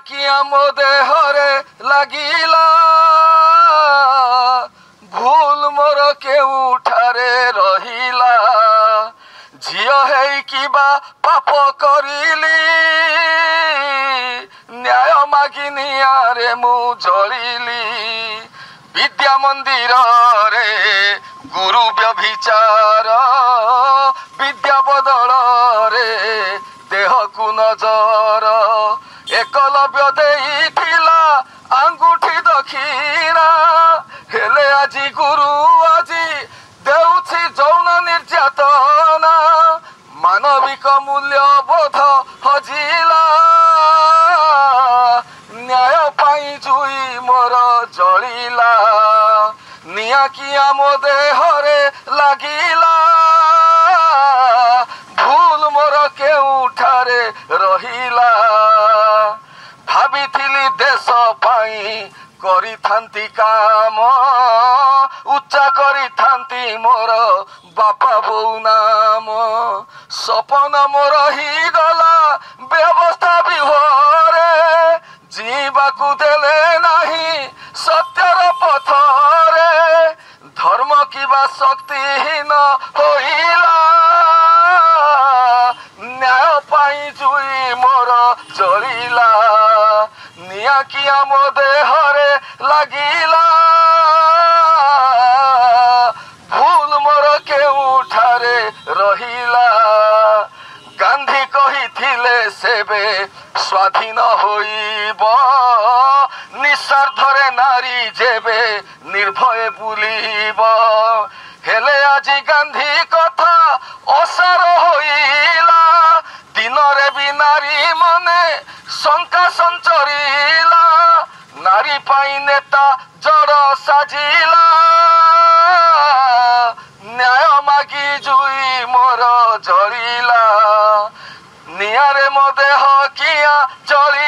किया मो देहरे लागिला भूल मोर केउठारे रहिला झियो है किबा पाप करिली न्याय मागिनियारे मु जलिली विद्या मंदिर रे गुरु व्यभिचार विद्या बदल रे देह को नजर एकलव्य देइथिला आंगुठी दक्षिणा हेले आजी गुरु आजी देउछि जौन निर्यातना मानविक मूल्य बोध हजिला न्याय पाई जुई मोर जलिला निया किया मो देहरे लागिला भूल मोर केउठारे रहिला भाबिथिली देश पाई करी थांती काम उच्चा करी थांती मोर बापा बोउ नाम सपन मोर ही गला व्यवस्था विहरे जीवाकू देले नाही सत्यर पथरे धर्म किबा शक्तिहीन होइला न्याय पाई जुई मोर जलिला निया किया मो देहरे लागिला भूल मोर केउठारे रहिला गांधी कहिथिले सेबे स्वाधीन होइब निस्वार्थरे नारी जेबे निर्भय बुलिब हेले आजी गांधी कथा असार होइला दिनरे भी नारी मने शंका संचरिला नारी पाई नेता जड़ साजिला न्याय मागी जुई मोर जलिला नियारे मो देह किया जली